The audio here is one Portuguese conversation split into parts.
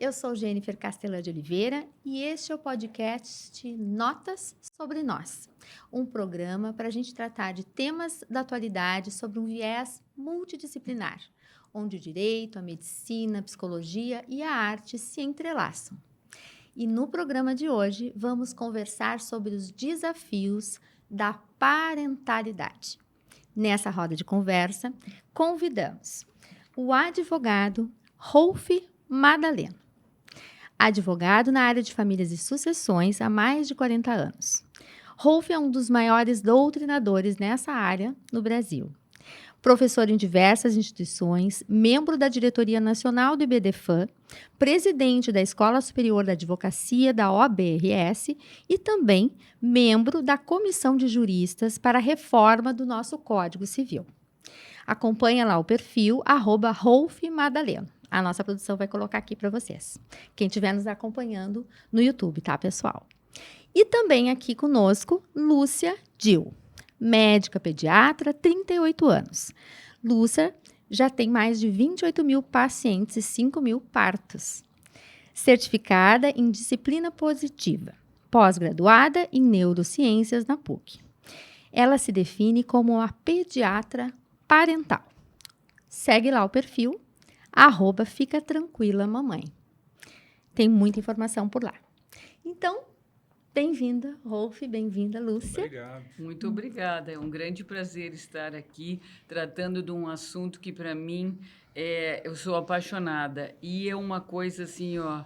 eu sou Jennifer Castelã de Oliveira e este é o podcast Notas sobre Nós, um programa para a gente tratar de temas da atualidade sobre um viés multidisciplinar, onde o direito, a medicina, a psicologia e a arte se entrelaçam. E no programa de hoje vamos conversar sobre os desafios da parentalidade. Nessa roda de conversa, convidamos o advogado Rolf Madaleno, advogado na área de famílias e sucessões há mais de 40 anos. Rolf é um dos maiores doutrinadores nessa área no Brasil. Professor em diversas instituições, membro da diretoria nacional do IBDFAN, presidente da Escola Superior da Advocacia da OAB-RS e também membro da Comissão de Juristas para a Reforma do nosso Código Civil. Acompanha lá o perfil @rolfmadaleno. A nossa produção vai colocar aqui para vocês. Quem estiver nos acompanhando no YouTube, tá, pessoal? E também aqui conosco, Lúcia Dil, médica pediatra, 38 anos. Lúcia já tem mais de 28 mil pacientes e 5 mil partos. Certificada em disciplina positiva, pós-graduada em neurociências na PUC. Ela se define como a pediatra parental. Segue lá o perfil, @fica tranquila mamãe. Tem muita informação por lá. Então, bem-vinda, Rolf, bem-vinda, Lúcia. Obrigado. Muito obrigada. É um grande prazer estar aqui tratando de um assunto que, para mim, eu sou apaixonada. E é uma coisa assim, ó,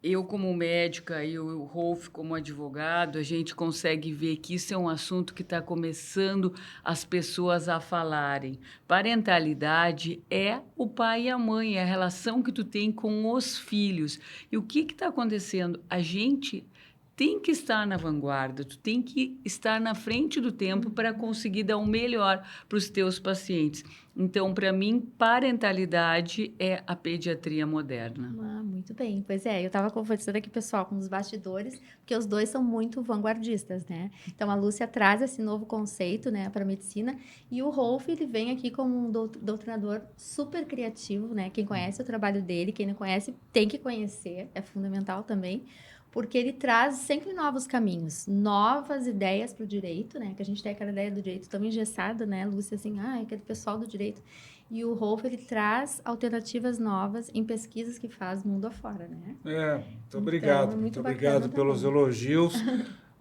eu como médica e o Rolf como advogado, a gente consegue ver que isso é um assunto que está começando as pessoas a falarem. Parentalidade é o pai e a mãe, é a relação que tu tem com os filhos. E o que está acontecendo? A gente tem que estar na vanguarda, tu tem que estar na frente do tempo para conseguir dar o melhor para os teus pacientes. Então, para mim, parentalidade é a pediatria moderna. Muito bem. Pois é, eu estava conversando aqui, pessoal, com os bastidores, porque os dois são muito vanguardistas, né? Então, a Lúcia traz esse novo conceito, né, para a medicina, e o Rolf, ele vem aqui como um doutrinador super criativo, né? Quem conhece o trabalho dele, quem não conhece, tem que conhecer, é fundamental também, porque ele traz sempre novos caminhos, novas ideias para o direito, né? Que a gente tem aquela ideia do direito tão engessada, né, Lúcia, assim, aquele pessoal do direito. E o Rolf, ele traz alternativas novas em pesquisas que faz mundo afora, né? Muito obrigado. Então, muito obrigado pelos elogios.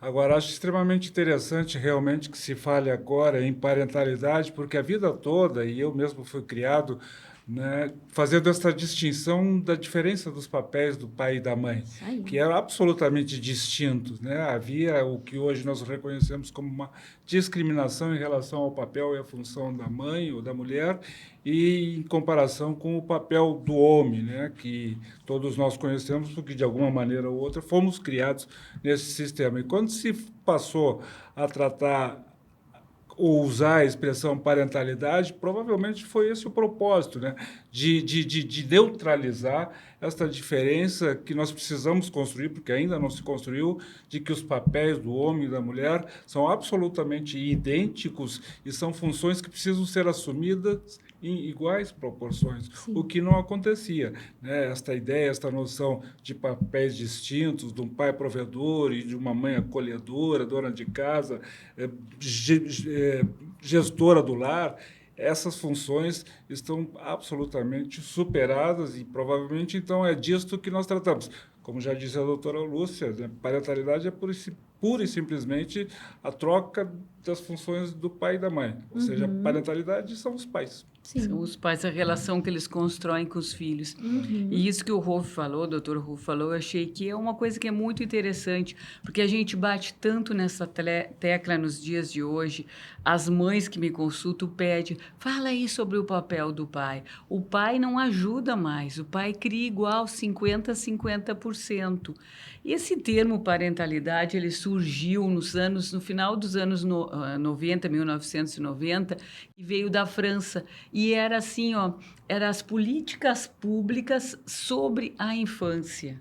Agora, acho extremamente interessante realmente que se fale agora em parentalidade, porque a vida toda, e eu mesmo fui criado, né, fazendo essa distinção da diferença dos papéis do pai e da mãe, que eram absolutamente distintos, né? Havia o que hoje nós reconhecemos como uma discriminação em relação ao papel e à função da mãe ou da mulher e em comparação com o papel do homem, né, que todos nós conhecemos porque, de alguma maneira ou outra, fomos criados nesse sistema. E quando se passou a tratar ou usar a expressão parentalidade, provavelmente foi esse o propósito, né? De neutralizar esta diferença que nós precisamos construir, porque ainda não se construiu, de que os papéis do homem e da mulher são absolutamente idênticos e são funções que precisam ser assumidas em iguais proporções, Sim. O que não acontecia, né? Esta ideia, esta noção de papéis distintos, de um pai provedor e de uma mãe acolhedora, dona de casa, gestora do lar, essas funções estão absolutamente superadas e provavelmente, então, é disto que nós tratamos. Como já disse a doutora Lúcia, né, parentalidade é pura e simplesmente a troca das funções do pai e da mãe. Ou seja, a parentalidade são os pais. Sim. São os pais, a relação que eles constroem com os filhos. E isso que o Rolf falou, o doutor Rolf falou, eu achei que é uma coisa que é muito interessante, porque a gente bate tanto nessa tecla nos dias de hoje. As mães que me consultam pedem, fala aí sobre o papel do pai. O pai não ajuda mais, o pai cria igual 50% a 50%. E esse termo parentalidade, ele surgiu no final dos anos 90, 1990, e veio da França. E era assim, eram as políticas públicas sobre a infância.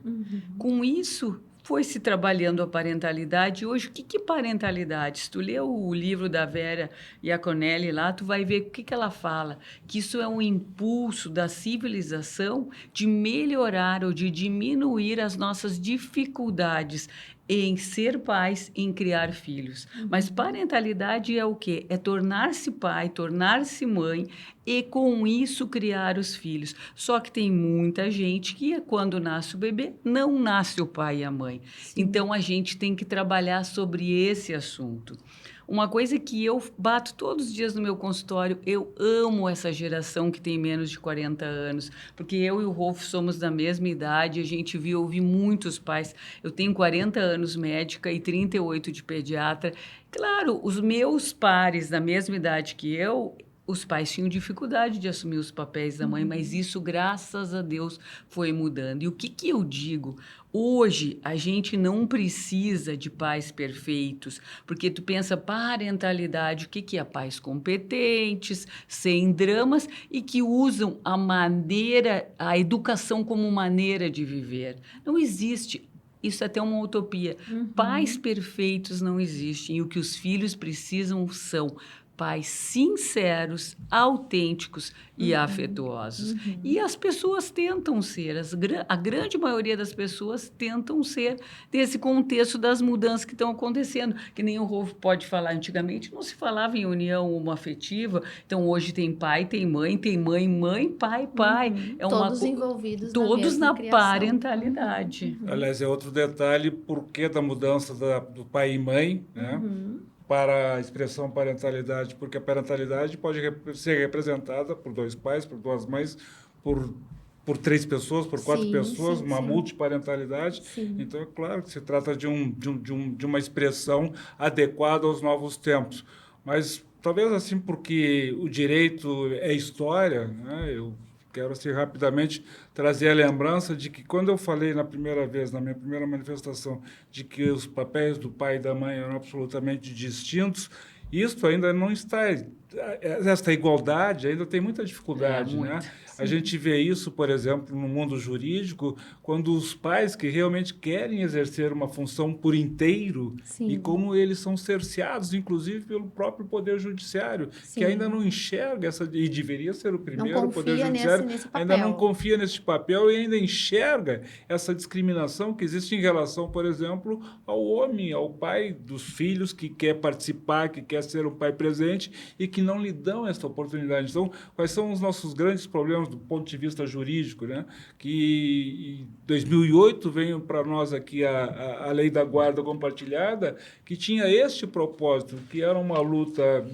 Com isso, foi se trabalhando a parentalidade. Hoje, o que é parentalidade? Se tu lê o livro da Vera Iaconelli lá, tu vai ver o que ela fala. Que isso é um impulso da civilização de melhorar ou de diminuir as nossas dificuldades em ser pais, em criar filhos. Mas parentalidade é o quê? É tornar-se pai, tornar-se mãe e, com isso, criar os filhos. Só que tem muita gente que, quando nasce o bebê, não nasce o pai e a mãe. Sim. Então, a gente tem que trabalhar sobre esse assunto. Uma coisa que eu bato todos os dias no meu consultório, eu amo essa geração que tem menos de 40 anos, porque eu e o Rolf somos da mesma idade, a gente ouvi muitos pais. Eu tenho 40 anos médica e 38 de pediatra. Claro, os meus pares da mesma idade que eu, os pais tinham dificuldade de assumir os papéis da mãe, mas isso, graças a Deus, foi mudando. E o que eu digo? Hoje, a gente não precisa de pais perfeitos, porque tu pensa parentalidade, o que é? Pais competentes, sem dramas e que usam a educação como maneira de viver. Não existe. Isso é até uma utopia. Pais perfeitos não existem e o que os filhos precisam são pais sinceros, autênticos e afetuosos. E as pessoas tentam ser, a grande maioria das pessoas tentam ser desse contexto das mudanças que estão acontecendo. Que nem o Rolf pode falar, antigamente não se falava em união homoafetiva, então hoje tem pai, tem mãe, mãe, pai, pai. É todos envolvidos todos na na criação. parentalidade. Aliás, é outro detalhe, por que da mudança do pai e mãe, né? Para a expressão parentalidade, porque a parentalidade pode ser representada por 2 pais, por 2 mães, por 3 pessoas, por 4 pessoas, uma multiparentalidade. Sim. Então, é claro que se trata de uma expressão adequada aos novos tempos. Mas, talvez assim, porque o direito é história, né? Eu quero, assim, rapidamente trazer a lembrança de que, quando eu falei na primeira vez, na minha primeira manifestação, de que os papéis do pai e da mãe eram absolutamente distintos, isso ainda não está... Esta igualdade ainda tem muita dificuldade, né? A gente vê isso, por exemplo, no mundo jurídico, quando os pais que realmente querem exercer uma função por inteiro e como eles são cerceados, inclusive, pelo próprio Poder Judiciário, que ainda não enxerga e deveria ser o primeiro Poder Judiciário, nesse ainda não confia nesse papel e ainda enxerga essa discriminação que existe em relação, por exemplo, ao homem, ao pai dos filhos que quer participar, que quer ser um pai presente e que não lhe dão essa oportunidade. Então, quais são os nossos grandes problemas do ponto de vista jurídico, né? Que em 2008 veio para nós aqui a Lei da Guarda Compartilhada, que tinha este propósito, que era uma luta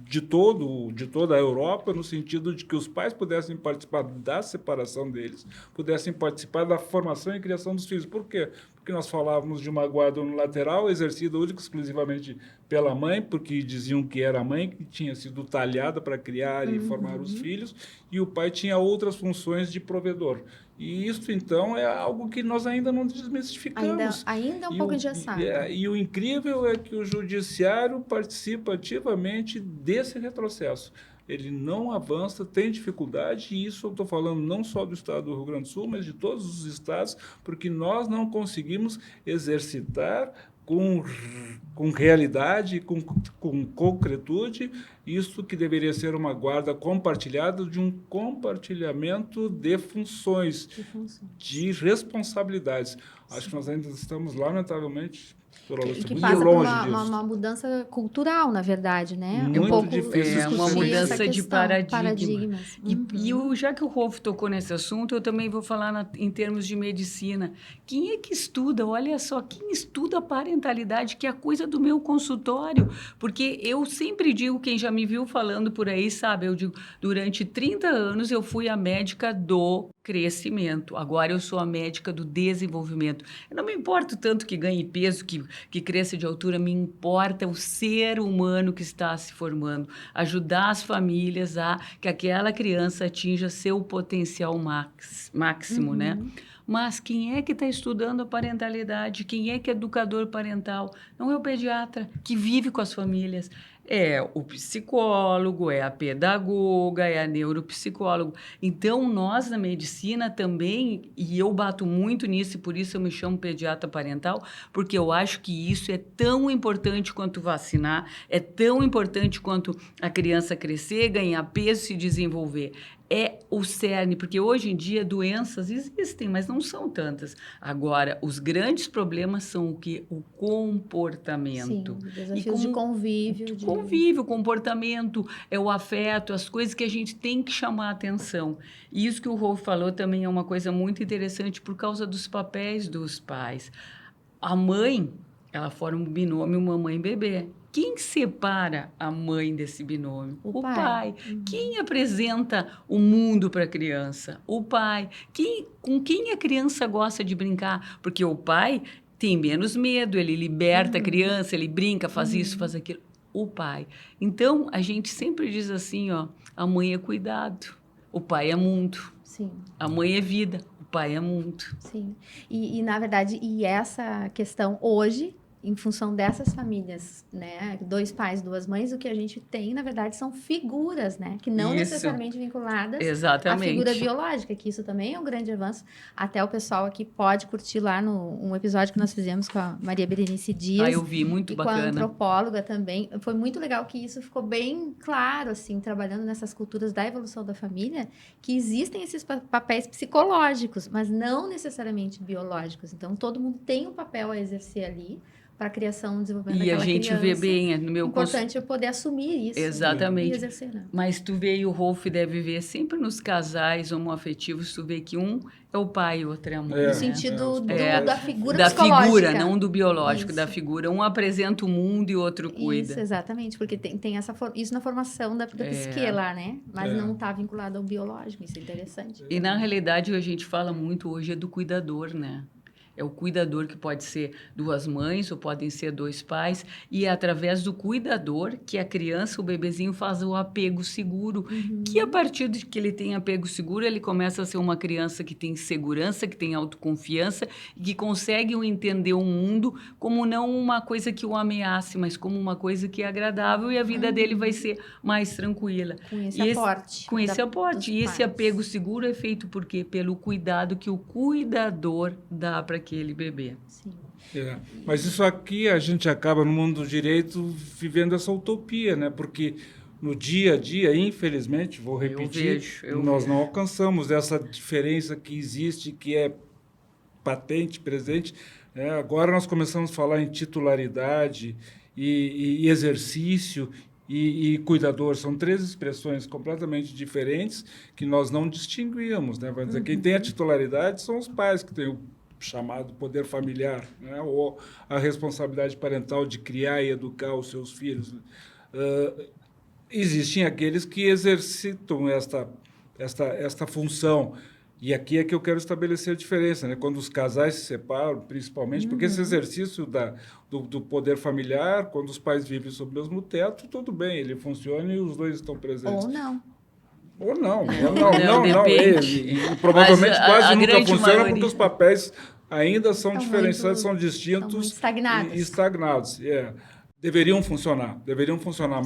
de toda a Europa, no sentido de que os pais pudessem participar da separação deles, pudessem participar da formação e criação dos filhos. Por quê? Porque nós falávamos de uma guarda unilateral, exercida única e exclusivamente pela mãe, porque diziam que era a mãe que tinha sido talhada para criar e formar os filhos, e o pai tinha outras funções de provedor. E isso, então, é algo que nós ainda não desmistificamos. Ainda é um pouco engessado. E o incrível é que o judiciário participa ativamente desse retrocesso. Ele não avança, tem dificuldade, e isso eu estou falando não só do estado do Rio Grande do Sul, mas de todos os estados, porque nós não conseguimos exercitar com realidade, com concretude, isso que deveria ser uma guarda compartilhada, de um compartilhamento de funções, de responsabilidades. Acho que nós ainda estamos, lamentavelmente, que passa por uma mudança cultural, na verdade, né? Muito difícil. É uma mudança de paradigmas. E já que o Rolf tocou nesse assunto, eu também vou falar em termos de medicina. Quem é que estuda? Olha só, quem estuda a parentalidade, que é a coisa do meu consultório? Porque eu sempre digo, quem já me viu falando por aí, sabe? Eu digo, durante 30 anos eu fui a médica do crescimento. Agora eu sou a médica do desenvolvimento. Eu não me importo tanto que ganhe peso, que cresça de altura, me importa o ser humano que está se formando. Ajudar as famílias a que aquela criança atinja seu potencial máximo, né? Mas quem é que está estudando a parentalidade? Quem é que é educador parental? Não é o pediatra que vive com as famílias. É o psicólogo, é a pedagoga, é a neuropsicóloga. Então, nós na medicina também, e eu bato muito nisso, e por isso eu me chamo pediatra parental, porque eu acho que isso é tão importante quanto vacinar, é tão importante quanto a criança crescer, ganhar peso, se desenvolver. É o cerne, porque hoje em dia doenças existem, mas não são tantas. Agora, os grandes problemas são o quê? O comportamento. Sim, desafios de convívio. Convívio, comportamento, é o afeto, as coisas que a gente tem que chamar a atenção. E isso que o Rolf falou também é uma coisa muito interessante por causa dos papéis dos pais. A mãe, ela forma um binômio mamãe e bebê. Quem separa a mãe desse binômio? O pai. Quem apresenta o mundo para a criança? O pai. Com quem a criança gosta de brincar? Porque o pai tem menos medo, ele liberta a criança, ele brinca, faz isso, faz aquilo. O pai. Então, a gente sempre diz assim, ó, a mãe é cuidado, o pai é mundo. Sim. A mãe é vida, o pai é mundo. Sim. E na verdade, essa questão hoje, em função dessas famílias, né, 2 pais, 2 mães, o que a gente tem, na verdade, são figuras, né, que não necessariamente vinculadas à figura biológica, que isso também é um grande avanço. Até o pessoal aqui pode curtir lá um episódio que nós fizemos com a Maria Berenice Dias. Eu vi, muito bacana. Com a antropóloga também. Foi muito legal que isso ficou bem claro, assim, trabalhando nessas culturas da evolução da família, que existem esses papéis psicológicos, mas não necessariamente biológicos. Então, todo mundo tem um papel a exercer ali, para a criação e desenvolvimento daquela criança. E a gente vê bem no meu importante é poder assumir isso. Exatamente. E exercer, né? Mas tu vê, e o Rolf deve ver sempre nos casais homoafetivos, tu vê que um é o pai e o outro é a mãe. No sentido da figura da psicológica. Figura, não do biológico, da figura. Um apresenta o mundo e o outro cuida. Isso, exatamente, porque tem isso na formação da psique lá, né? Mas não está vinculado ao biológico, isso é interessante. E na realidade, a gente fala muito hoje do cuidador, né? É o cuidador que pode ser 2 mães ou podem ser 2 pais. E é através do cuidador que a criança, o bebezinho, faz o apego seguro. Que a partir de que ele tem apego seguro, ele começa a ser uma criança que tem segurança, que tem autoconfiança e que consegue entender o mundo como não uma coisa que o ameace, mas como uma coisa que é agradável e a vida dele vai ser mais tranquila. Com esse aporte. Com esse aporte. E esse apego seguro é feito por quê? Pelo cuidado que o cuidador dá para aquele bebê. Sim. Mas isso aqui a gente acaba no mundo do direito vivendo essa utopia, né? Porque no dia a dia, infelizmente, vou repetir, nós não alcançamos essa diferença que existe, que é patente, presente. Agora nós começamos a falar em titularidade e exercício e cuidador. São 3 expressões completamente diferentes que nós não distinguíamos, né? Vai dizer, quem tem a titularidade são os pais que têm o chamado poder familiar, né? Ou a responsabilidade parental de criar e educar os seus filhos. Existem aqueles que exercitam esta função. E aqui é que eu quero estabelecer a diferença, né? Quando os casais se separam, principalmente, porque esse exercício do poder familiar, quando os pais vivem sob o mesmo teto, tudo bem, ele funciona e os 2 estão presentes. Ou não. Ou não. E provavelmente quase nunca funciona porque os papéis ainda são diferenciados, são distintos e estagnados. Deveriam funcionar,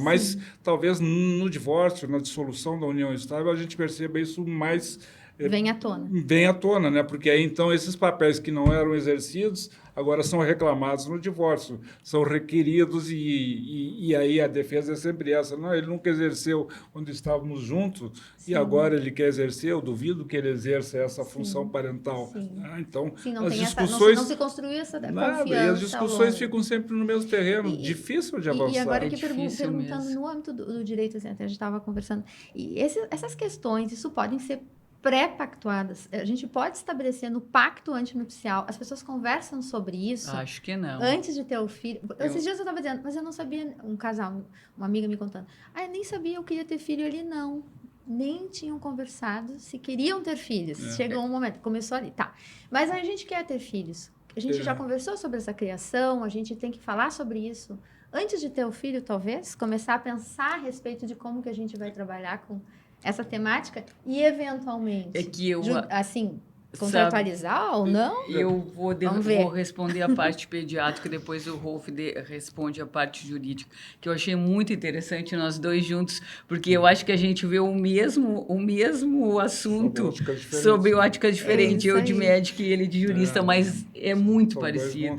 mas talvez no divórcio, na dissolução da união estável, a gente perceba isso mais... Vem à tona, né? Porque aí, então, esses papéis que não eram exercidos, agora são reclamados no divórcio, são requeridos e aí a defesa é sempre essa. Não, ele nunca exerceu quando estávamos juntos e agora ele quer exercer, eu duvido que ele exerça essa função parental. Então, as discussões... Não se construiu essa confiança. E as discussões ficam sempre no mesmo terreno, difícil de avançar. E agora aqui perguntando no âmbito do direito, assim, até a gente estava conversando, e essas questões, isso podem ser pré-pactuadas. A gente pode estabelecer no pacto antinupcial. As pessoas conversam sobre isso. Acho que não. Antes de ter o filho. Esses dias eu estava dizendo, mas eu não sabia. Um casal, uma amiga me contando. Eu nem sabia eu queria ter filho. Ele não. Nem tinham conversado se queriam ter filhos. Chegou um momento, começou ali. Tá. Mas a gente quer ter filhos. A gente já conversou sobre essa criação. A gente tem que falar sobre isso. Antes de ter o filho, talvez, começar a pensar a respeito de como que a gente vai trabalhar com essa temática e, eventualmente, assim, contratualizar ou não? Eu vou ver. responder a parte pediátrica, depois o Rolf responde a parte jurídica, que eu achei muito interessante nós dois juntos, porque eu acho que a gente vê o mesmo assunto sobre ótica diferente. Eu de médica e ele de jurista, mas é muito parecido.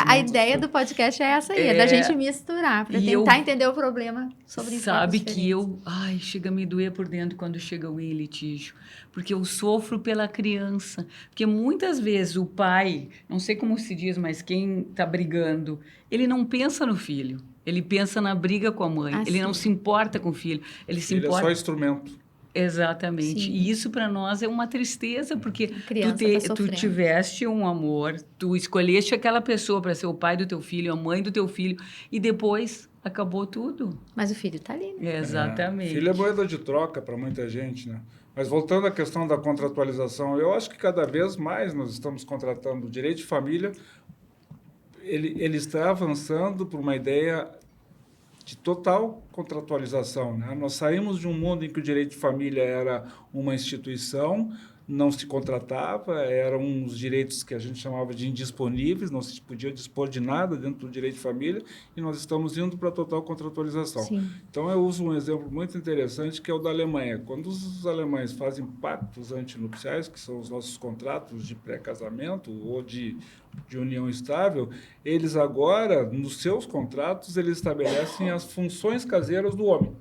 A ideia do podcast é essa aí, é da gente misturar, para tentar entender o problema sobre Sabe que chega a me doer por dentro quando chega alguém em litígio, porque eu sofro pela criança. Porque muitas vezes o pai, não sei como se diz, mas quem está brigando, ele não pensa no filho. Ele pensa na briga com a mãe. Ele não se importa com o filho. Ele se importa... é só instrumento. Exatamente. Sim. E isso para nós é uma tristeza, porque tu tiveste um amor, tu escolheste aquela pessoa para ser o pai do teu filho, a mãe do teu filho, e depois acabou tudo. Mas o filho está ali, né? Exatamente. Filho é moeda de troca para muita gente, né? Mas voltando à questão da contratualização, eu acho que cada vez mais nós estamos contratando o direito de família, ele está avançando por uma ideia de total contratualização, né? Nós saímos de um mundo em que o direito de família era uma instituição, não se contratava, eram uns direitos que a gente chamava de indisponíveis, não se podia dispor de nada dentro do direito de família, e nós estamos indo para a total contratualização. Sim. Então, eu uso um exemplo muito interessante, que é o da Alemanha. Quando os alemães fazem pactos antinupciais, que são os nossos contratos de pré-casamento ou de união estável, eles agora, nos seus contratos, eles estabelecem as funções caseiras do homem.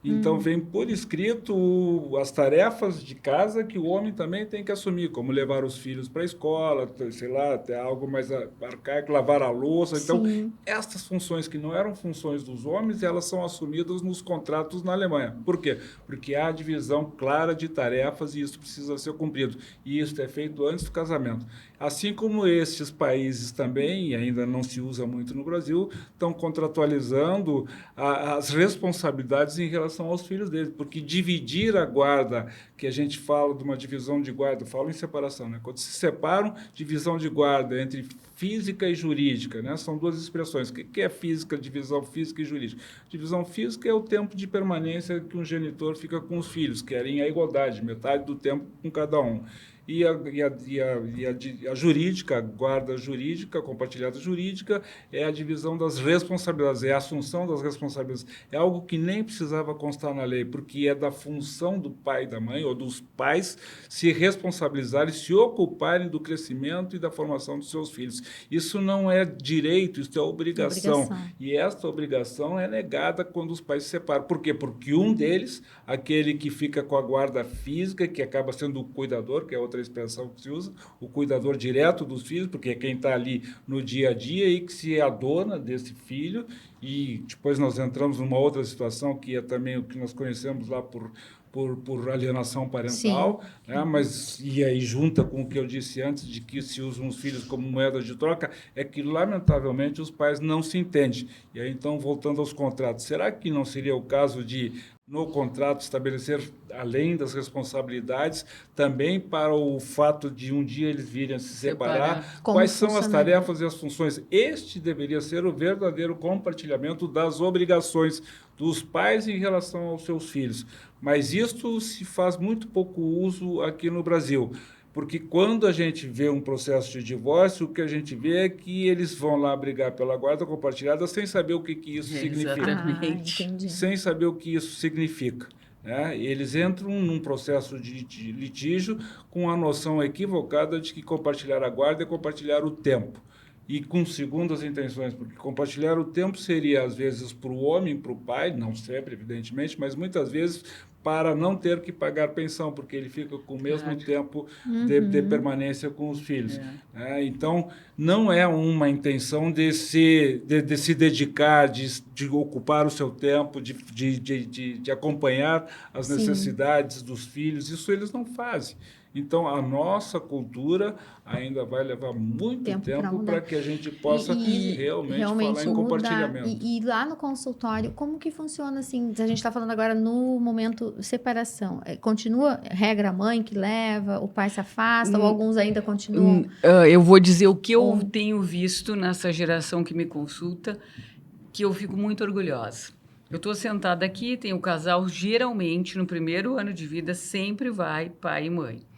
Então, vem por escrito as tarefas de casa que o homem também tem que assumir, como levar os filhos para a escola, sei lá, até algo mais arcaico, lavar a louça. Então, estas funções que não eram funções dos homens, elas são assumidas nos contratos na Alemanha. Por quê? Porque há divisão clara de tarefas e isso precisa ser cumprido. E isso é feito antes do casamento. Assim como estes países também, e ainda não se usa muito no Brasil, estão contratualizando as responsabilidades em relação aos filhos deles, porque dividir a guarda, que a gente fala de uma divisão de guarda, eu falo em separação, né? Quando se separam, divisão de guarda entre física e jurídica, né? São duas expressões. O que é física, divisão física e jurídica? Divisão física é o tempo de permanência que um genitor fica com os filhos, querem a igualdade, metade do tempo com cada um. E a jurídica, a guarda jurídica, a compartilhada jurídica, é a divisão das responsabilidades, é a assunção das responsabilidades. É algo que nem precisava constar na lei, porque é da função do pai e da mãe, ou dos pais, se responsabilizarem, se ocuparem do crescimento e da formação dos seus filhos. Isso não é direito, isso é obrigação. E esta obrigação é negada quando os pais se separam. Por quê? Porque um deles, aquele que fica com a guarda física, que acaba sendo o cuidador, que é outra expressão que se usa, o cuidador direto dos filhos, porque é quem está ali no dia a dia e que se adona desse filho. E depois nós entramos numa outra situação, que é também o que nós conhecemos lá por alienação parental, né? Mas, e aí junta com o que eu disse antes, de que se usam os filhos como moeda de troca, é que, lamentavelmente, os pais não se entendem. E aí, então, voltando aos contratos, será que não seria o caso de, no contrato, estabelecer, além das responsabilidades, também para o fato de um dia eles virem a se separar, quais são as tarefas e as funções? Este deveria ser o verdadeiro compartilhamento das obrigações dos pais em relação aos seus filhos. Mas isto se faz muito pouco uso aqui no Brasil, porque quando a gente vê um processo de divórcio, o que a gente vê é que eles vão lá brigar pela guarda compartilhada sem saber o que isso significa. Exatamente. Sem saber o que isso significa. Né? Eles entram num processo de litígio com a noção equivocada de que compartilhar a guarda é compartilhar o tempo. E com segundas intenções, porque compartilhar o tempo seria, às vezes, para o homem, para o pai, não sempre, evidentemente, mas muitas vezes para não ter que pagar pensão, porque ele fica com o mesmo tempo de permanência com os filhos. Então, não é uma intenção de se dedicar, de ocupar o seu tempo, de acompanhar as necessidades dos filhos. Isso eles não fazem. Então, a nossa cultura ainda vai levar muito tempo para que a gente possa realmente falar em compartilhamento. E lá no consultório, como que funciona assim? A gente está falando agora no momento separação. Continua regra a mãe que leva, o pai se afasta, ou alguns ainda continuam? Eu vou dizer o que eu tenho visto nessa geração que me consulta, que eu fico muito orgulhosa. Eu estou sentada aqui, tem o casal, geralmente, no primeiro ano de vida, sempre vai pai e mãe.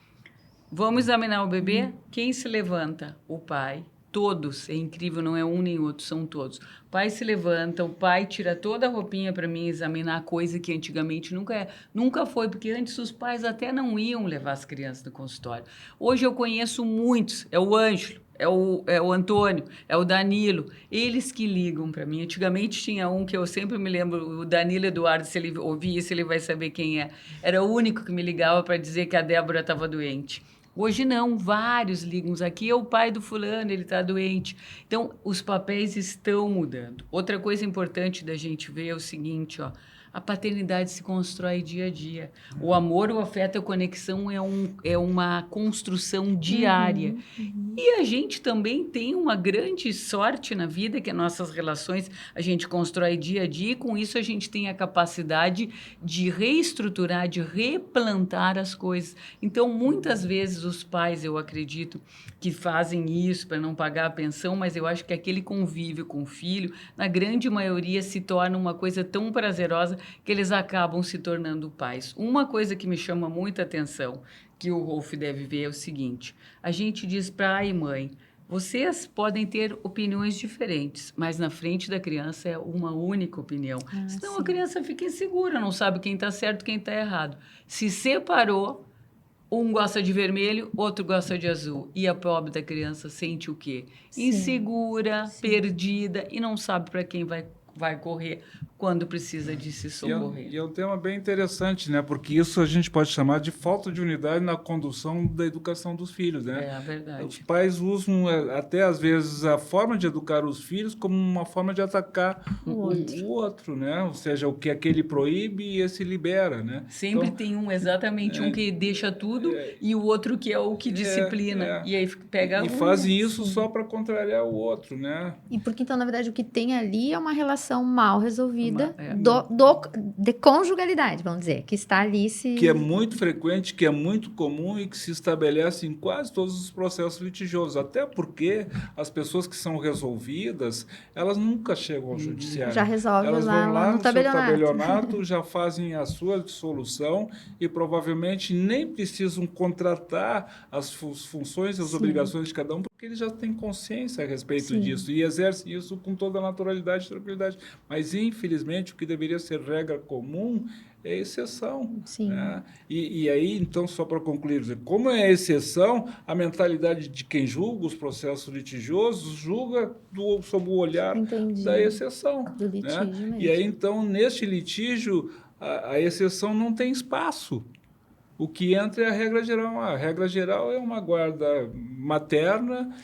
Vamos examinar o bebê? Quem se levanta? O pai. Todos, é incrível, não é um nem outro, são todos. O pai se levanta, o pai tira toda a roupinha para mim examinar, coisa que antigamente nunca foi, porque antes os pais até não iam levar as crianças no consultório. Hoje eu conheço muitos, é o Ângelo, é o Antônio, é o Danilo, eles que ligam para mim. Antigamente tinha um que eu sempre me lembro, o Danilo Eduardo, se ele ouvir isso, ele vai saber quem é. Era o único que me ligava para dizer que a Débora estava doente. Hoje não, vários ligam. Aqui é o pai do fulano, ele está doente. Então, os papéis estão mudando. Outra coisa importante da gente ver é o seguinte, ó, a paternidade se constrói dia a dia. O amor, o afeto, a conexão é uma construção diária. E a gente também tem uma grande sorte na vida, que as nossas relações a gente constrói dia a dia, e com isso a gente tem a capacidade de reestruturar, de replantar as coisas. Então, muitas vezes os pais, eu acredito, que fazem isso para não pagar a pensão, mas eu acho que aquele convívio com o filho, na grande maioria, se torna uma coisa tão prazerosa que eles acabam se tornando pais. Uma coisa que me chama muita atenção, que o Rolf deve ver, é o seguinte: a gente diz para pai e mãe, vocês podem ter opiniões diferentes, mas na frente da criança é uma única opinião. Senão a criança fica insegura, não sabe quem está certo, quem está errado. Se separou, um gosta de vermelho, outro gosta de azul. E a pobre da criança sente o quê? Insegura, perdida e não sabe para quem vai correr quando precisa de se socorrer. E é um tema bem interessante, né? Porque isso a gente pode chamar de falta de unidade na condução da educação dos filhos, né? É a verdade. Os pais usam até às vezes a forma de educar os filhos como uma forma de atacar o outro, né? Ou seja, o que aquele proíbe e esse libera, né? Sempre então, tem um que deixa tudo e o outro que é o que disciplina. E aí pega fazem isso só para contrariar o outro, né? E porque então, na verdade, o que tem ali é uma relação mal resolvida de conjugalidade, vamos dizer, que está ali que é muito frequente, que é muito comum e que se estabelece em quase todos os processos litigiosos, até porque as pessoas que são resolvidas, elas nunca chegam ao judiciário. Já resolvem elas vão lá no tabelionato, já fazem a sua dissolução e provavelmente nem precisam contratar as funções e as obrigações de cada um, porque eles já têm consciência a respeito disso e exercem isso com toda a naturalidade e tranquilidade. Mas, infelizmente, o que deveria ser regra comum é exceção. Né? E aí, então, só para concluir, como é exceção, a mentalidade de quem julga os processos litigiosos julga sob o olhar da exceção. Do litígio mesmo. E aí, então, neste litígio, a exceção não tem espaço. O que entra é a regra geral. A regra geral é uma guarda materna,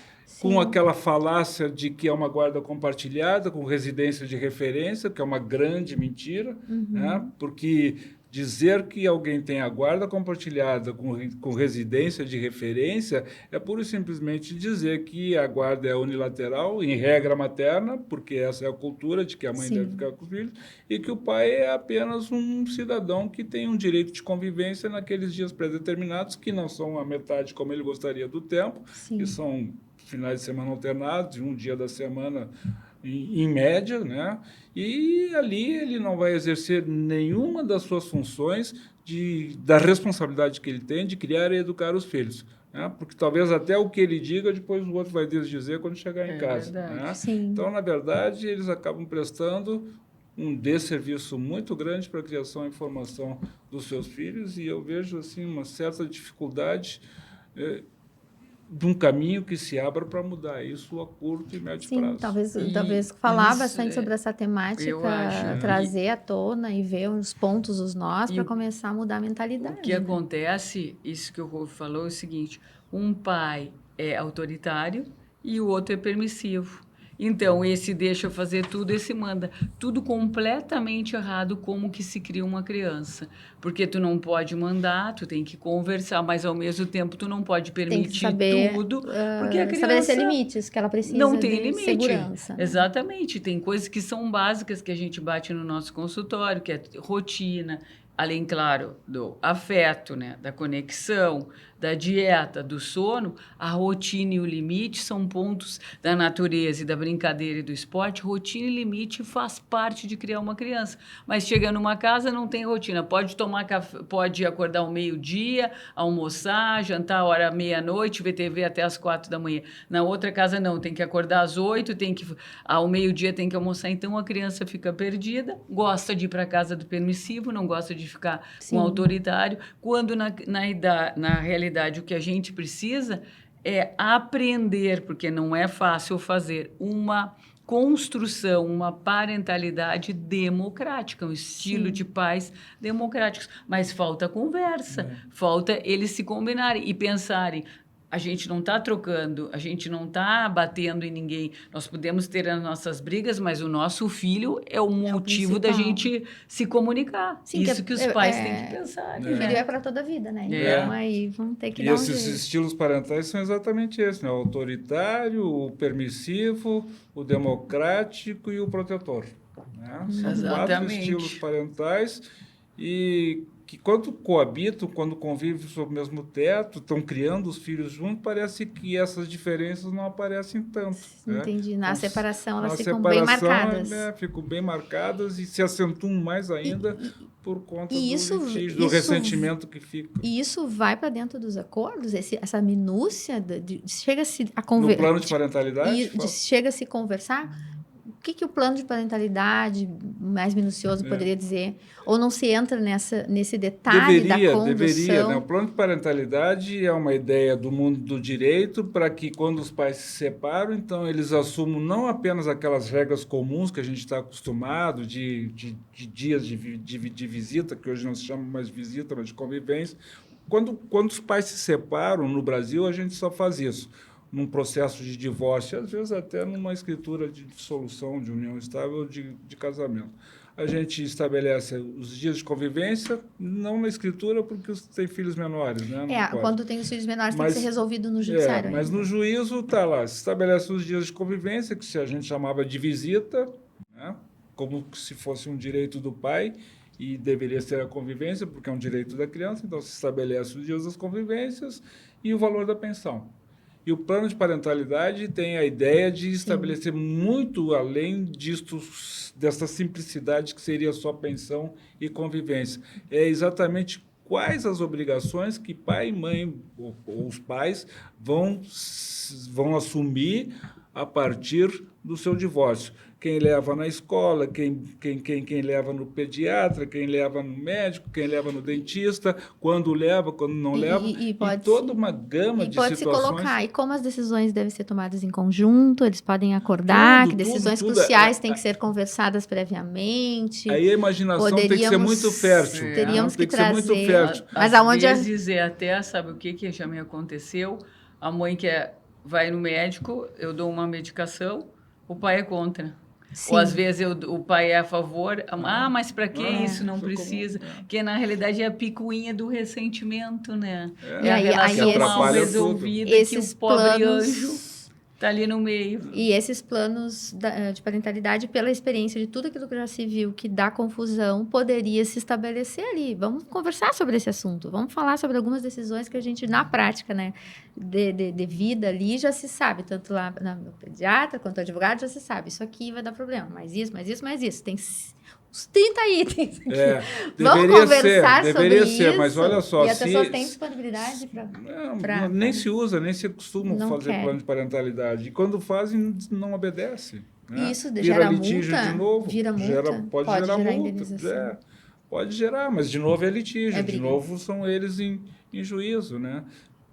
com aquela falácia de que é uma guarda compartilhada, com residência de referência, que é uma grande mentira, né? Porque dizer que alguém tem a guarda compartilhada com residência de referência é pura e simplesmente dizer que a guarda é unilateral, em regra materna, porque essa é a cultura de que a mãe deve ficar com o filho, e que o pai é apenas um cidadão que tem um direito de convivência naqueles dias pré-determinados, que não são a metade como ele gostaria do tempo, que são finais de semana alternados, de um dia da semana em média, né? E ali ele não vai exercer nenhuma das suas funções da responsabilidade que ele tem de criar e educar os filhos. Né? Porque talvez até o que ele diga, depois o outro vai desdizer quando chegar em casa. Né? Então, na verdade, eles acabam prestando um desserviço muito grande para a criação e formação dos seus filhos, e eu vejo assim uma certa dificuldade de um caminho que se abra para mudar isso a curto e médio prazo. Talvez falar bastante sobre essa temática, trazer à tona e ver os pontos, os nós, para começar a mudar a mentalidade. O que acontece, isso que o Rolf falou, é o seguinte: um pai é autoritário e o outro é permissivo. Então, esse deixa fazer tudo, esse manda. Tudo completamente errado, como que se cria uma criança. Porque tu não pode mandar, tu tem que conversar, mas ao mesmo tempo tu não pode permitir tudo. Porque a criança estabelecer limites, que ela precisa não tem limite. Segurança. Né? Exatamente. Tem coisas que são básicas que a gente bate no nosso consultório, que é rotina, além, claro, do afeto, né, da conexão, da dieta, do sono, a rotina e o limite são pontos da natureza e da brincadeira e do esporte. Rotina e limite faz parte de criar uma criança. Mas chega numa casa, não tem rotina. Pode tomar café, pode acordar ao meio-dia, almoçar, jantar a hora meia-noite, ver TV até as 4 da manhã. Na outra casa, não. Tem que acordar às 8, ao meio-dia tem que almoçar. Então, a criança fica perdida, gosta de ir para a casa do permissivo, não gosta de ficar Sim. com o autoritário, quando na realidade o que a gente precisa é aprender, porque não é fácil fazer uma construção, uma parentalidade democrática, um estilo de pais democráticos. Mas falta conversa, falta eles se combinarem e pensarem. A gente não está trocando, a gente não está batendo em ninguém. Nós podemos ter as nossas brigas, mas o nosso filho é o motivo da gente se comunicar. Sim, isso que os pais têm que pensar. O filho é para toda a vida, né? É. Então, aí vão ter que E dar um esses jeito. estilos parentais são exatamente esses, né? O autoritário, o permissivo, o democrático e o protetor. Né? São 4 Exatamente. estilos parentais e que quando coabitam, quando convivem sob o mesmo teto, estão criando os filhos juntos, parece que essas diferenças não aparecem tanto. Entendi. Na Então, separação, elas na ficam bem separação, marcadas. ficam bem marcadas e se acentuam mais ainda por conta e isso- do litígio, do isso- ressentimento que fica. E isso vai para dentro dos acordos? Essa minúcia chega-se a No conversar. plano de parentalidade? Chega-se a conversar? O que o plano de parentalidade mais minucioso poderia dizer? Ou não se entra nesse detalhe da condução? Deveria, né? O plano de parentalidade é uma ideia do mundo do direito para que, quando os pais se separam, então eles assumam não apenas aquelas regras comuns que a gente está acostumado, de dias de visita, que hoje não se chama mais visita, mas de convivência. Quando os pais se separam, no Brasil, a gente só faz isso. Num processo de divórcio, às vezes até numa escritura de dissolução, de união estável, de casamento. A gente estabelece os dias de convivência, não na escritura, porque tem filhos menores, né? Não pode. Quando tem os filhos menores, tem que ser resolvido no judiciário. Mas no juízo está lá, se estabelece os dias de convivência, que a gente chamava de visita, né? Como se fosse um direito do pai, e deveria ser a convivência, porque é um direito da criança, então se estabelece os dias das convivências e o valor da pensão. E o plano de parentalidade tem a ideia de estabelecer muito além dessa simplicidade que seria só pensão e convivência. É exatamente quais as obrigações que pai e mãe, ou os pais, vão assumir a partir do seu divórcio. Quem leva na escola, quem leva no pediatra, quem leva no médico, quem leva no dentista, quando leva, quando não leva, e toda uma gama de situações. E pode se colocar, e como as decisões devem ser tomadas em conjunto, eles podem acordar, que decisões cruciais têm que ser conversadas previamente. Aí a imaginação tem que ser muito fértil. Teríamos que Ser trazer. muito fértil. Mas às aonde vezes até, sabe o que já me aconteceu? A mãe vai no médico, eu dou uma medicação, o pai é contra. Sim. Ou às vezes o pai é a favor, mas para que isso? Não precisa. Porque na realidade é a picuinha do ressentimento, né? E a aí relação mal atrapalha resolvida que o pobre anjo está ali no meio. E esses planos de parentalidade, pela experiência de tudo aquilo que já se viu, que dá confusão, poderia se estabelecer ali. Vamos conversar sobre esse assunto. Vamos falar sobre algumas decisões que a gente, na prática, né, de vida ali, já se sabe. Tanto lá no pediatra quanto no advogado, já se sabe. Isso aqui vai dar problema. Mais isso, mais isso, mais isso. Tem uns 30 itens aqui. Vamos conversar sobre isso. Mas olha só, e as pessoas têm disponibilidade para... Nem se usa, nem se costuma fazer plano de parentalidade. E quando fazem, não obedece. Né? Isso gera litígio multa? de novo. Vira multa? Pode gerar multa. Indenização. Pode gerar, mas de novo é litígio. De novo são eles em juízo, né?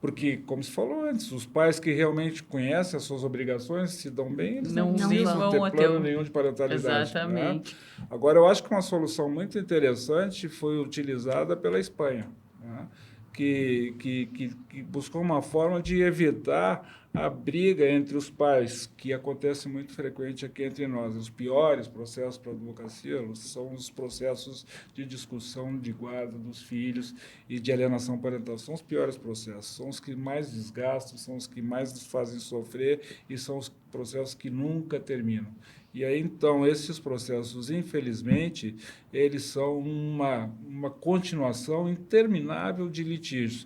Porque, como se falou antes, os pais que realmente conhecem as suas obrigações, se dão bem, eles não precisam ter plano nenhum de parentalidade. Exatamente. Né? Agora, eu acho que uma solução muito interessante foi utilizada pela Espanha, né? que buscou uma forma de evitar a briga entre os pais, que acontece muito frequente aqui entre nós. Os piores processos para a advocacia são os processos de discussão de guarda dos filhos e de alienação parental. São os piores processos, são os que mais desgastam, são os que mais nos fazem sofrer e são os processos que nunca terminam. E aí, então, esses processos, infelizmente, eles são uma continuação interminável de litígios,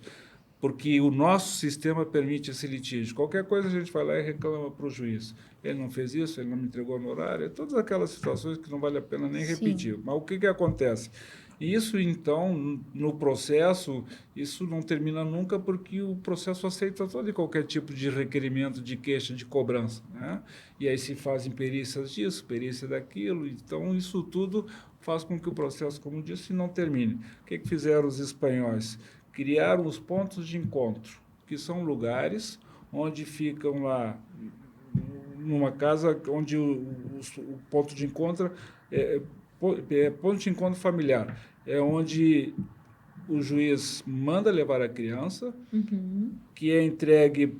porque o nosso sistema permite esse litígio. Qualquer coisa a gente vai lá e reclama para o juiz. Ele não fez isso, ele não me entregou no horário, todas aquelas situações que não vale a pena nem repetir. Mas o que acontece? Isso, então, no processo, isso não termina nunca porque o processo aceita todo e qualquer tipo de requerimento, de queixa, de cobrança, né? E aí se fazem perícias disso, perícia daquilo. Então, isso tudo faz com que o processo, como disse, não termine. O que fizeram os espanhóis? Criaram os pontos de encontro, que são lugares onde ficam lá, numa casa onde o ponto de encontro é ponto de encontro familiar, é onde o juiz manda levar a criança, que é entregue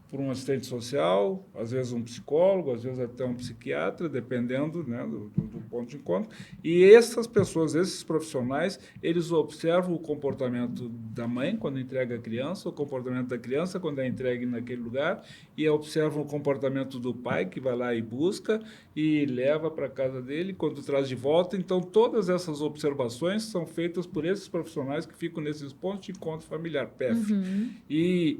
por um assistente social, às vezes um psicólogo, às vezes até um psiquiatra, dependendo, né, do ponto de encontro. E essas pessoas, esses profissionais, eles observam o comportamento da mãe quando entrega a criança, o comportamento da criança quando é entregue naquele lugar, e observam o comportamento do pai, que vai lá e busca e leva para a casa dele, quando traz de volta. Então, todas essas observações são feitas por esses profissionais que ficam nesses pontos de encontro familiar, PEF. E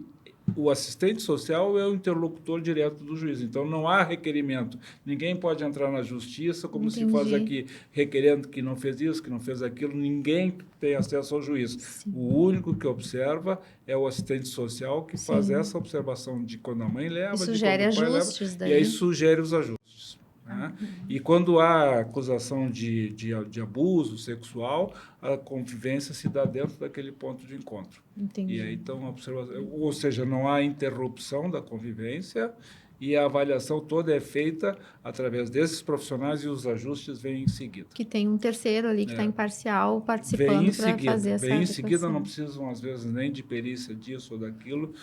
o assistente social é o interlocutor direto do juiz. Então, não há requerimento. Ninguém pode entrar na justiça, como se faz aqui, requerendo que não fez isso, que não fez aquilo. Ninguém tem acesso ao juiz. Sim. O único que observa é o assistente social, que faz essa observação de quando a mãe leva, e sugere de quando o pai ajustes leva, daí. e aí sugere os ajustes. Né? E quando há acusação de abuso sexual, a convivência se dá dentro daquele ponto de encontro. Entendi. E aí, então, a observação, ou seja, não há interrupção da convivência e a avaliação toda é feita através desses profissionais e os ajustes vêm em seguida. Que tem um terceiro ali que está imparcial participando para fazer essa Vem em seguida, adequação. não precisam, às vezes, nem de perícia disso ou daquilo.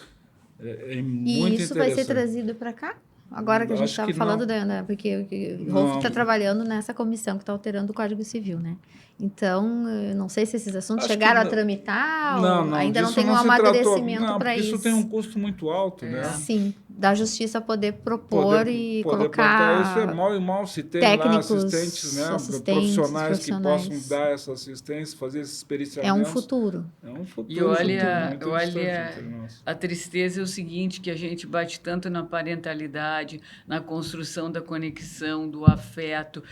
É muito e isso interessante. vai ser trazido para cá? Agora que a gente estava falando, porque o Rolf está trabalhando nessa comissão que está alterando o Código Civil, né? Então, eu não sei se esses assuntos chegaram a tramitar ou ainda não tem um amadurecimento para isso. Isso tem um custo muito alto, né? Sim, da justiça poder propor e colocar isso é mal e mal se tem técnicos, lá assistentes, né? Profissionais que possam dar essa assistência, fazer esses periciamentos. É um futuro. É um futuro. E olha a tristeza é o seguinte, que a gente bate tanto na parentalidade, na construção da conexão, do afeto,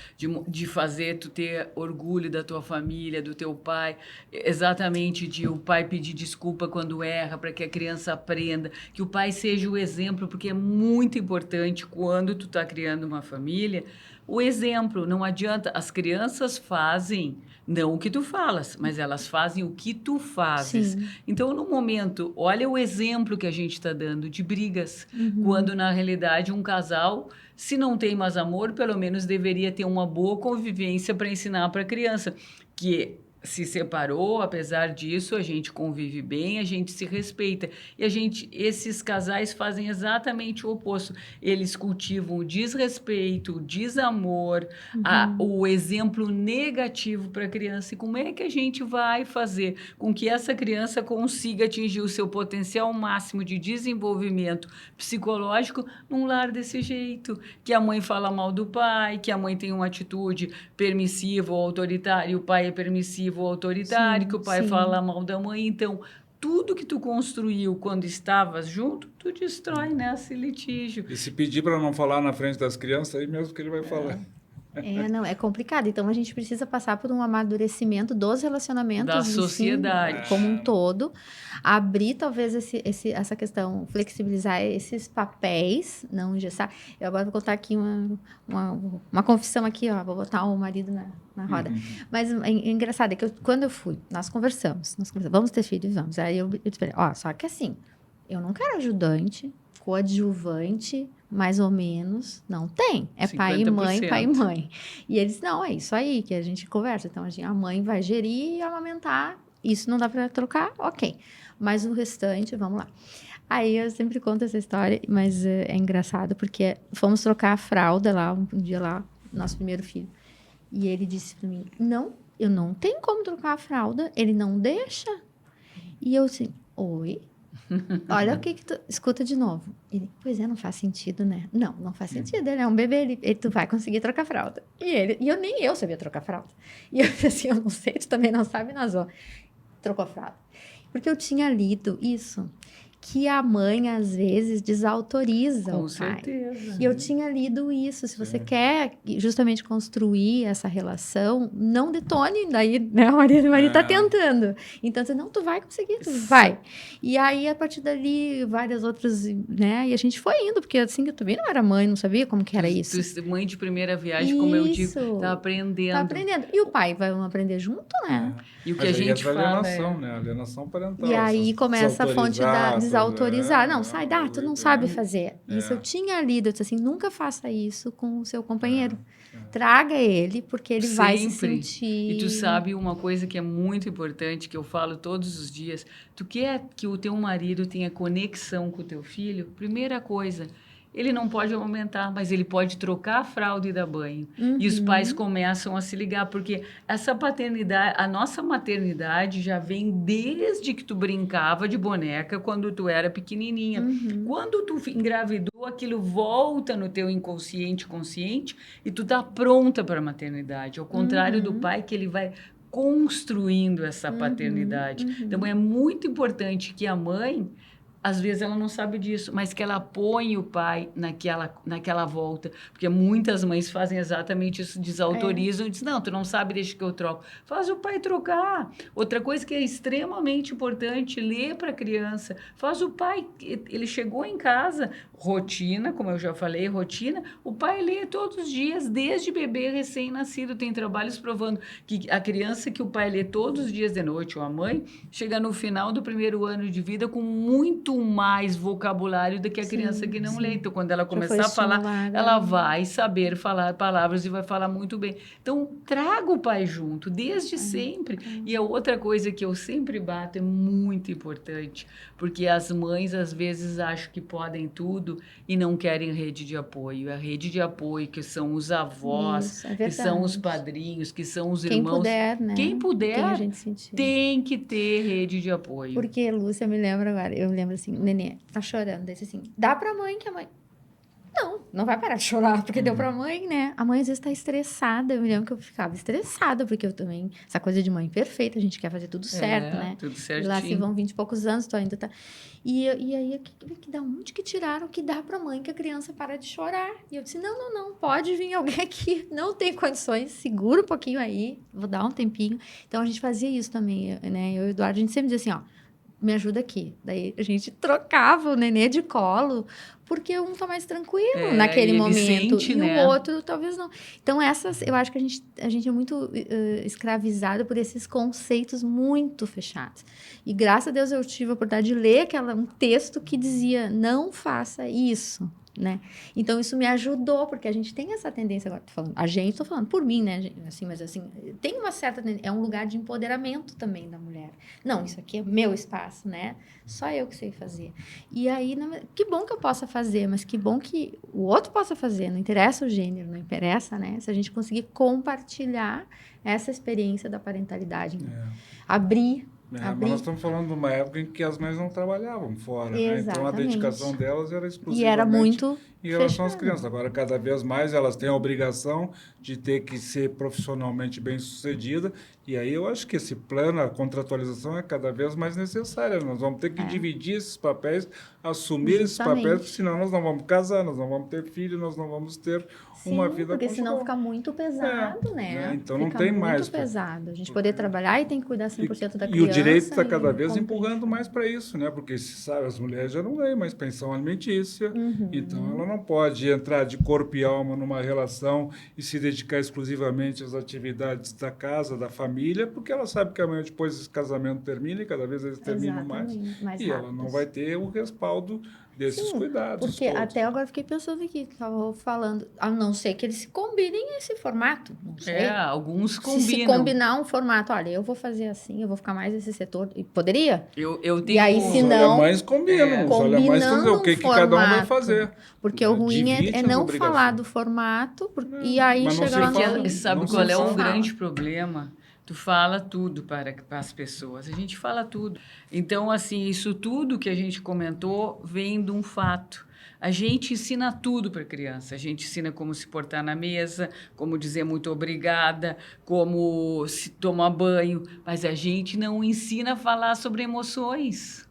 de fazer tu ter orgulho da tua família, do teu pai, exatamente de o pai pedir desculpa quando erra, para que a criança aprenda, que o pai seja o exemplo, porque é muito importante quando tu está criando uma família, o exemplo. Não adianta, as crianças fazem não o que tu falas, mas elas fazem o que tu fazes. Sim. Então, no momento, olha o exemplo que a gente está dando de brigas, quando, na realidade, um casal, se não tem mais amor, pelo menos deveria ter uma boa convivência para ensinar para a criança, que se separou, apesar disso, a gente convive bem, a gente se respeita. E esses casais fazem exatamente o oposto. Eles cultivam o desrespeito, o desamor, o exemplo negativo para a criança. E como é que a gente vai fazer com que essa criança consiga atingir o seu potencial máximo de desenvolvimento psicológico num lar desse jeito? Que a mãe fala mal do pai, que a mãe tem uma atitude permissiva ou autoritária, e o pai é permissivo ou autoritário, que o pai fala mal da mãe. Então, tudo que tu construiu quando estavas junto, tu destrói nesse litígio. E se pedir para não falar na frente das crianças, aí mesmo que ele vai falar. Não, é complicado. Então, a gente precisa passar por um amadurecimento dos relacionamentos da sociedade como um todo, abrir talvez essa questão, flexibilizar esses papéis, não engessar. Eu agora vou contar aqui uma confissão aqui, ó, vou botar o marido na roda. Mas é engraçado, é que quando eu fui, nós conversamos, vamos ter filhos, vamos. Aí eu disse, só que assim, eu não quero ajudante, coadjuvante, mais ou menos, não tem. É 50%. Pai e mãe. E eles, não, é isso aí que a gente conversa. Então, a mãe vai gerir e amamentar. Isso não dá para trocar? Ok. Mas o restante, vamos lá. Aí eu sempre conto essa história, mas é engraçado porque fomos trocar a fralda lá, um dia lá, nosso primeiro filho. E ele disse pra mim, não, eu não tenho como trocar a fralda, ele não deixa. E eu assim, oi? Olha o que tu... Escuta de novo. Ele, pois é, não faz sentido, né? Não, não faz sentido, ele é um bebê, tu vai conseguir trocar a fralda. Nem eu sabia trocar a fralda. E eu disse assim, eu não sei, tu também não sabe, nós vamos. Trocou a fralda. Porque eu tinha lido isso, que a mãe, às vezes, desautoriza Com o pai. certeza. E eu tinha lido isso. Se você Sim. quer justamente construir essa relação, não detone daí, né? O marido tá tentando. Então, você, não, tu vai conseguir, tu vai. E aí, a partir dali, várias outras, né? E a gente foi indo, porque assim, eu também não era mãe, não sabia como que era isso. Mãe de primeira viagem, como eu digo, Isso. tá aprendendo. Tá aprendendo. E o pai vai aprender junto, né? E o que Mas a aí gente é fala alienação, né? Alienação parental. E aí começa a fonte da desautorizar. Não, sai, tu não sabe fazer. fazer. Isso eu tinha lido, eu disse assim, nunca faça isso com o seu companheiro. Traga ele, porque ele vai se Sempre. sentir... E tu sabe uma coisa que é muito importante, que eu falo todos os dias, tu quer que o teu marido tenha conexão com o teu filho? Primeira coisa, ele não pode aumentar, mas ele pode trocar a fralda e dar banho. E os pais começam a se ligar, porque essa paternidade, a nossa maternidade já vem desde que tu brincava de boneca quando tu era pequenininha. Quando tu engravidou, aquilo volta no teu inconsciente, consciente, e tu tá pronta para a maternidade. Ao contrário do pai, que ele vai construindo essa paternidade. Então, é muito importante que a mãe... Às vezes ela não sabe disso, mas que ela põe o pai naquela volta. Porque muitas mães fazem exatamente isso, desautorizam e dizem, não, tu não sabe, deixa que eu troco. Faz o pai trocar. Outra coisa que é extremamente importante, ler para a criança. Faz o pai, ele chegou em casa, rotina, como eu já falei, rotina, o pai lê todos os dias, desde bebê recém-nascido. Tem trabalhos provando que a criança que o pai lê todos os dias de noite, ou a mãe, chega no final do primeiro ano de vida com muito mais vocabulário do que a criança que não lê. Então, quando ela começar a falar, ela vai saber falar palavras e vai falar muito bem. Então, traga o pai junto, desde sempre. E a outra coisa que eu sempre bato é muito importante, porque as mães, às vezes, acham que podem tudo e não querem rede de apoio. A rede de apoio, que são os avós, Isso, é que são os verdade. padrinhos, que são os Quem irmãos. puder, né? Quem puder, a gente sentir. tem que ter rede de apoio. Porque, Lúcia, me lembra agora, eu lembro assim, o nenê tá chorando, disse assim, dá pra mãe que a mãe... Não vai parar de chorar, porque deu pra mãe, né? A mãe às vezes tá estressada, eu me lembro que eu ficava estressada, porque eu também, essa coisa de mãe perfeita, a gente quer fazer tudo certo, né? Tudo E certinho. lá se vão 20 e poucos anos, tu ainda tá... E aí, da onde que tiraram que dá pra mãe que a criança para de chorar? E eu disse, não, pode vir alguém aqui, não tem condições, segura um pouquinho aí, vou dar um tempinho. Então, a gente fazia isso também, né? Eu e o Eduardo, a gente sempre dizia assim, ó, me ajuda aqui. Daí a gente trocava o nenê de colo, porque um tá mais tranquilo naquele momento. Sente, e né? o outro talvez não. Então, eu acho que a gente é muito escravizado por esses conceitos muito fechados. E graças a Deus eu tive a oportunidade de ler um texto que dizia, não faça isso. Né? Então, isso me ajudou, porque a gente tem essa tendência, agora tô falando por mim, né? Assim, mas assim, tem uma certa é um lugar de empoderamento também da mulher. Não, isso aqui é meu espaço, né? Só eu que sei fazer. E aí, que bom que eu possa fazer, mas que bom que o outro possa fazer, não interessa o gênero, não interessa, né? Se a gente conseguir compartilhar essa experiência da parentalidade, né? Abrir. Mas nós estamos falando de uma época em que as mães não trabalhavam fora, né? Então a dedicação delas era exclusivamente e era muito em relação às fechada. crianças. Agora, cada vez mais elas têm a obrigação de ter que ser profissionalmente bem-sucedida, e aí eu acho que esse plano, a contratualização é cada vez mais necessária. Nós vamos ter que dividir esses papéis, assumir esses papéis, porque senão nós não vamos casar, nós não vamos ter filho, nós não vamos ter uma vida porque conjugal. senão fica muito pesado, né? Então fica não tem muito mais. pesado. A gente poder trabalhar e tem que cuidar 100% da criança. E o direito está cada vez empurrando mais para isso, né? Porque, sabe, as mulheres já não ganham mais pensão alimentícia, então ela não pode entrar de corpo e alma numa relação e se dedicar exclusivamente às atividades da casa, da família, porque ela sabe que amanhã depois esse casamento termina e cada vez eles terminam mais mais e ela não vai ter o respaldo desses Sim, cuidados porque todos. até agora eu fiquei pensando aqui, que estava falando, a não ser que eles se combinem esse formato, não sei. Alguns Se combinam. combinar um formato, olha, eu vou fazer assim, eu vou ficar mais nesse setor, e poderia? Eu E aí, tenho... se Os não, alemães combinam, os alemães estão dizendo o que cada um vai fazer. Porque o ruim Divide é as não obrigações. falar do formato, e aí mas não chega se lá no fala. fim. Sabe Não qual se é o fala. grande problema? Tu fala tudo para as pessoas. A gente fala tudo. Então, assim, isso tudo que a gente comentou vem de um fato. A gente ensina tudo para a criança. A gente ensina como se portar na mesa, como dizer muito obrigada, como se tomar banho. Mas a gente não ensina a falar sobre emoções.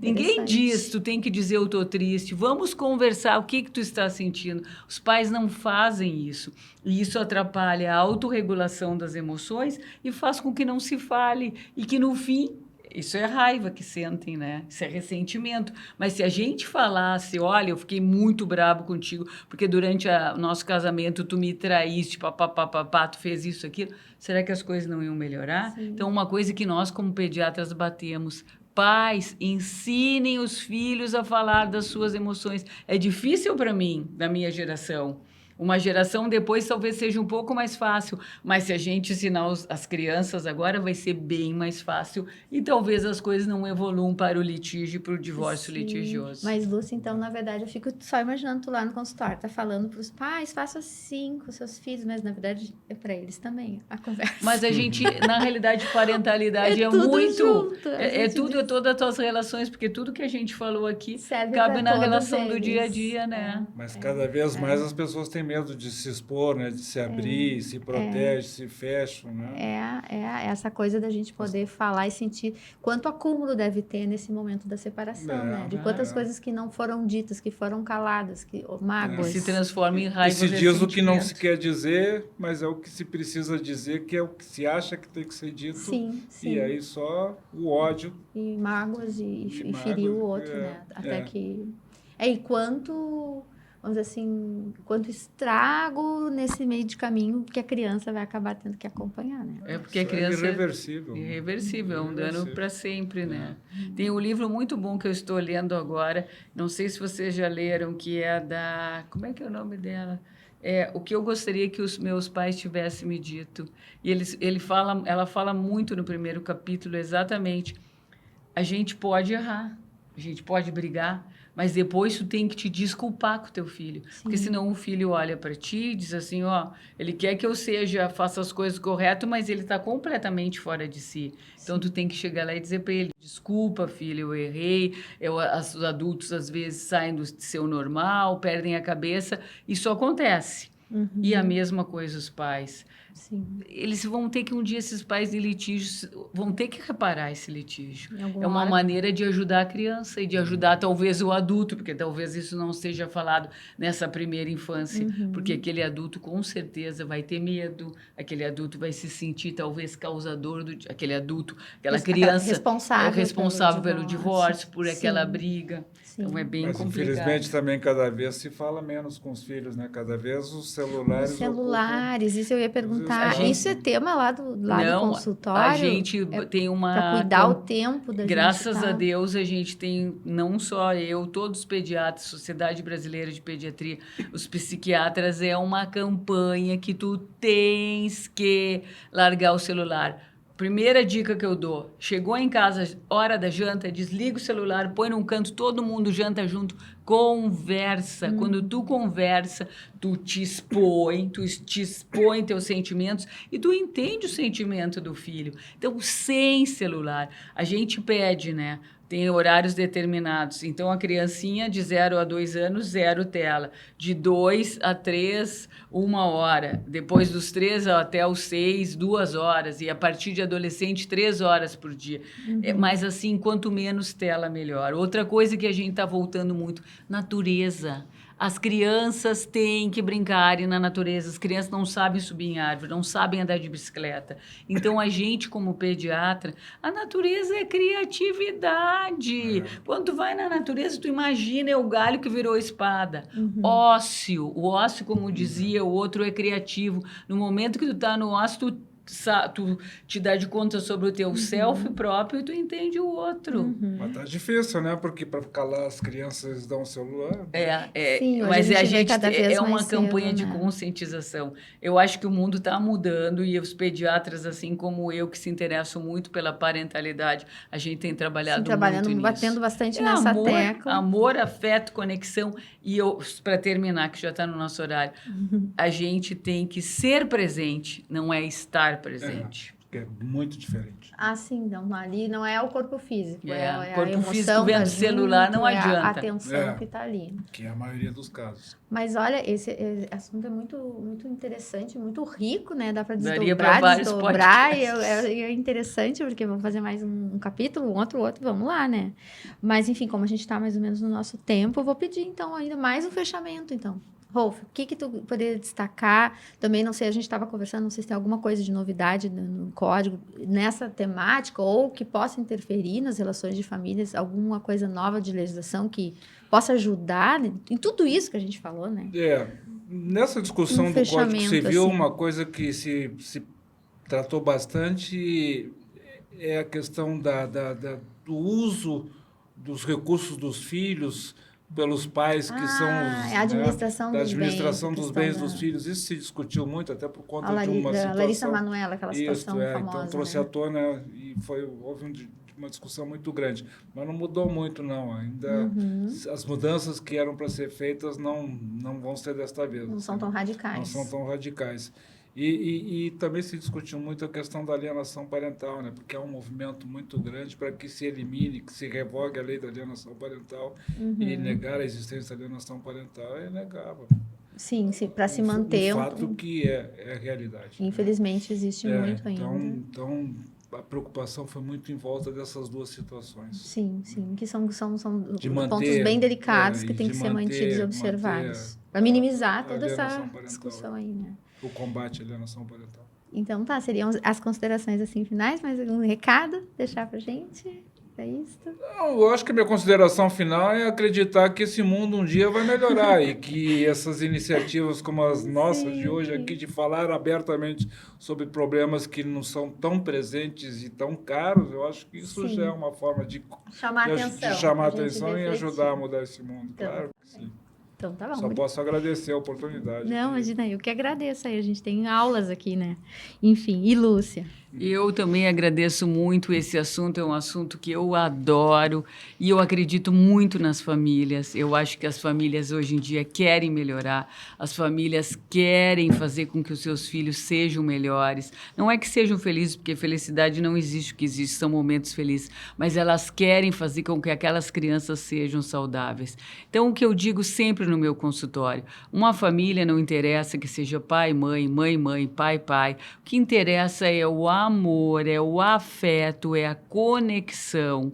Ninguém diz, tu tem que dizer eu tô triste, vamos conversar, o que tu está sentindo? Os pais não fazem isso. E isso atrapalha a autorregulação das emoções e faz com que não se fale. E que no fim, isso é raiva que sentem, né? Isso é ressentimento. Mas se a gente falasse, olha, eu fiquei muito bravo contigo, porque durante o nosso casamento tu me traíste, papapá, tu fez isso, aquilo, será que as coisas não iam melhorar? Sim. Então, uma coisa que nós, como pediatras, batemos: pais, ensinem os filhos a falar das suas emoções. É difícil para mim, da minha geração. Uma geração depois talvez seja um pouco mais fácil, mas se a gente ensinar as crianças agora, vai ser bem mais fácil e talvez as coisas não evoluam para o litígio, para o divórcio litigioso. Mas, Lúcia, então, na verdade, eu fico só imaginando tu lá no consultório, tá falando para os pais, faça assim com seus filhos, mas, na verdade, é para eles também a conversa. Mas a gente, na realidade, parentalidade é tudo muito... junto. É tudo, é todas as tuas relações, porque tudo que a gente falou aqui serve cabe na todos relação do eles. dia a dia, né? Mas cada vez mais as pessoas têm medo de se expor, né? De se abrir, se protege, se fecham, né? É essa coisa da gente poder falar e sentir quanto acúmulo deve ter nesse momento da separação, né? De quantas coisas que não foram ditas, que foram caladas, que mágoas. Se transforma em E raiva. se diz o que não se quer dizer, mas é o que se precisa dizer, que é o que se acha que tem que ser dito. Sim. E aí só o ódio. E mágoas e ferir o outro, né? Até que... E quanto... Vamos dizer assim, quanto estrago nesse meio de caminho que a criança vai acabar tendo que acompanhar, né? É porque a criança... É irreversível. Irreversível, é um dano para sempre, né? Tem um livro muito bom que eu estou lendo agora, não sei se vocês já leram, que é da... Como é que é o nome dela? É o que eu gostaria que os meus pais tivessem me dito. E ela fala muito no primeiro capítulo, exatamente. A gente pode errar, a gente pode brigar, mas depois tu tem que te desculpar com o teu filho. Sim. Porque senão o filho olha para ti e diz assim, ó, ele quer que eu faça as coisas corretas, mas ele está completamente fora de si. Sim. Então tu tem que chegar lá e dizer para ele, desculpa, filho, eu errei. Os adultos às vezes saem do seu normal, perdem a cabeça. Isso acontece. Uhum. E a mesma coisa os pais. Sim. Eles vão ter que, um dia, esses pais de litígios, vão ter que reparar esse litígio. É uma maneira de ajudar a criança e de ajudar, talvez, o adulto, porque talvez isso não seja falado nessa primeira infância, porque aquele adulto, com certeza, vai ter medo, aquele adulto vai se sentir, talvez, causador aquele adulto, aquela criança responsável pelo divórcio, por aquela briga. Sim. Então, é bem complicado. Infelizmente, também, cada vez se fala menos com os filhos, né? Cada vez os celulares... Isso eu ia perguntar. Isso é tema lá do consultório? A gente tem uma... Para cuidar o tempo da Graças a Deus, a gente tem, não só eu, todos os pediatras, Sociedade Brasileira de Pediatria, os psiquiatras, é uma campanha que tu tens que largar o celular. Primeira dica que eu dou, chegou em casa, hora da janta, desliga o celular, põe num canto, todo mundo janta junto, conversa. Quando tu conversa, tu te expõe teus sentimentos e tu entende o sentimento do filho. Então, sem celular, a gente pede, né? Tem horários determinados. Então, a criancinha de 0 a 2 anos, 0 tela. De 2 a 3, 1 hora. Depois dos 3 até os 6, 2 horas. E a partir de adolescente, 3 horas por dia. Mas, assim, quanto menos tela, melhor. Outra coisa que a gente está voltando muito, natureza. As crianças têm que brincar na natureza. As crianças não sabem subir em árvore, não sabem andar de bicicleta. Então, a gente, como pediatra, a natureza é criatividade. Quando tu vai na natureza, tu imagina, é o galho que virou espada. Ócio. O ócio, como dizia o outro, é criativo. No momento que tu tá no ócio, tu te dá de conta sobre o teu self próprio e tu entende o outro. Mas tá difícil, né? Porque para calar as crianças eles dão o celular. Sim, hoje mas a a gente vê gente cada vez é uma mais cedo, campanha de né? conscientização. Eu acho que o mundo está mudando e os pediatras, assim como eu, que se interessam muito pela parentalidade, a gente tem trabalhado Sim, trabalhando, muito nisso. batendo bastante nessa tecla. Amor, afeto, conexão. E eu, para terminar, que já está no nosso horário, a gente tem que ser presente, não é estar presente. Que é muito diferente. Ah, sim, não, ali não é o corpo físico, O a corpo emoção físico vendo tá celular junto, não é a adianta. atenção que está ali. Que é a maioria dos casos. Mas olha, esse assunto é muito, muito interessante, muito rico, né? Dá para Daria pra vários desdobrar, e podcasts. é interessante, porque vamos fazer mais um capítulo, um outro, vamos lá, né? Mas, enfim, como a gente está mais ou menos no nosso tempo, eu vou pedir, então, ainda mais um fechamento, então. Rolf, o que tu poderia destacar? Também, não sei, a gente estava conversando, não sei se tem alguma coisa de novidade no código nessa temática ou que possa interferir nas relações de famílias, alguma coisa nova de legislação que possa ajudar em tudo isso que a gente falou, né? Nessa discussão do Código Civil, assim. uma coisa que se tratou bastante é a questão do uso dos recursos dos filhos pelos pais que são os, a administração da dos administração bens, dos bens dos filhos. Isso se discutiu muito, até por conta de uma situação. Larissa Manoela, aquela situação famosa. Então trouxe à tona e houve uma discussão muito grande. Mas não mudou muito, não. Ainda as mudanças que eram para ser feitas não vão ser desta vez. Não são tão radicais. Não são tão radicais. E também se discutiu muito a questão da alienação parental, né? Porque é um movimento muito grande para que se elimine, que se revogue a lei da alienação parental e negar a existência da alienação parental é negável. Sim, para se manter... Um fato que é realidade. Infelizmente, existe muito ainda. Então, a preocupação foi muito em volta dessas duas situações. Sim, que são manter, pontos bem delicados que têm que ser mantidos e observados. Para minimizar toda essa discussão aí, né? O combate à alienação parental. Então, seriam as considerações assim finais, mas algum recado deixar para a gente? É isso? Não, eu acho que a minha consideração final é acreditar que esse mundo um dia vai melhorar e que essas iniciativas como as nossas de hoje aqui, de falar abertamente sobre problemas que não são tão presentes e tão caros, eu acho que isso já é uma forma de chamar atenção e ajudar a mudar esse mundo. Então, claro que sim. Então, tá bom. Só posso agradecer a oportunidade. Não, imagina, eu que agradeço aí. A gente tem aulas aqui, né? Enfim, e Lúcia? Eu também agradeço muito. Esse assunto é um assunto que eu adoro e eu acredito muito nas famílias. Eu acho que as famílias hoje em dia querem melhorar, as famílias querem fazer com que os seus filhos sejam melhores. Não é que sejam felizes, porque felicidade não existe, o que existe são momentos felizes, mas elas querem fazer com que aquelas crianças sejam saudáveis. Então, o que eu digo sempre no meu consultório, uma família não interessa que seja pai, mãe, pai. O que interessa é o amor, é o afeto, é a conexão,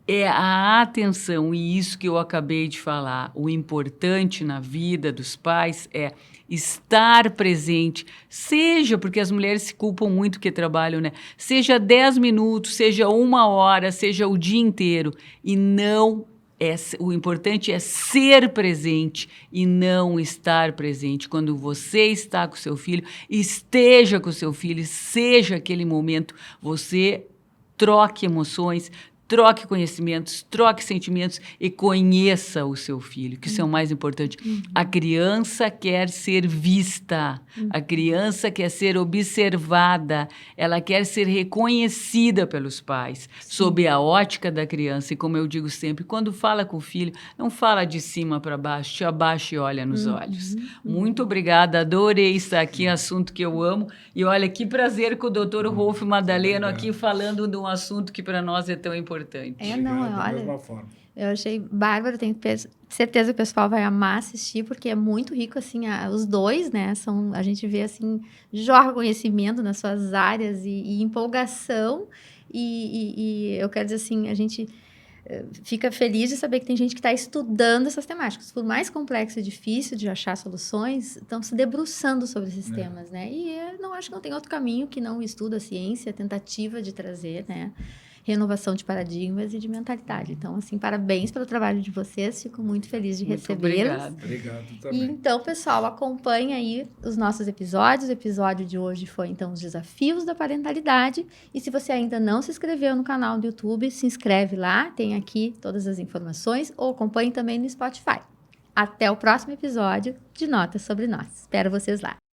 é a atenção. E isso que eu acabei de falar, o importante na vida dos pais é estar presente, seja, porque as mulheres se culpam muito que trabalham, né? Seja 10 minutos, seja 1 hora, seja o dia inteiro, e não o importante é ser presente e não estar presente. Quando você está com seu filho, esteja com seu filho, seja aquele momento, você troque emoções, troque conhecimentos, troque sentimentos e conheça o seu filho, que isso é o mais importante. A criança quer ser vista, a criança quer ser observada, ela quer ser reconhecida pelos pais, sob a ótica da criança. E como eu digo sempre, quando fala com o filho, não fala de cima para baixo, te abaixa e olha nos olhos. Muito obrigada, adorei estar aqui, assunto que eu amo. E olha, que prazer com o Dr. Rolf Madaleno aqui falando de um assunto que para nós é tão importante. Olha, eu achei bárbaro, tenho certeza que o pessoal vai amar assistir, porque é muito rico, assim, os dois, né, a gente vê, assim, jorra conhecimento nas suas áreas e empolgação, e eu quero dizer, assim, a gente fica feliz de saber que tem gente que está estudando essas temáticas, por mais complexo e difícil de achar soluções, estão se debruçando sobre esses temas, né, e acho que não tem outro caminho que não o estudo, a ciência, a tentativa de trazer, né, renovação de paradigmas e de mentalidade. Então, assim, parabéns pelo trabalho de vocês. Fico muito feliz de recebê-los. Obrigado E também. então, pessoal, acompanhe aí os nossos episódios. O episódio de hoje foi, então, os desafios da parentalidade. E se você ainda não se inscreveu no canal do YouTube, se inscreve lá. Tem aqui todas as informações. Ou acompanhe também no Spotify. Até o próximo episódio de Notas sobre Nós. Espero vocês lá.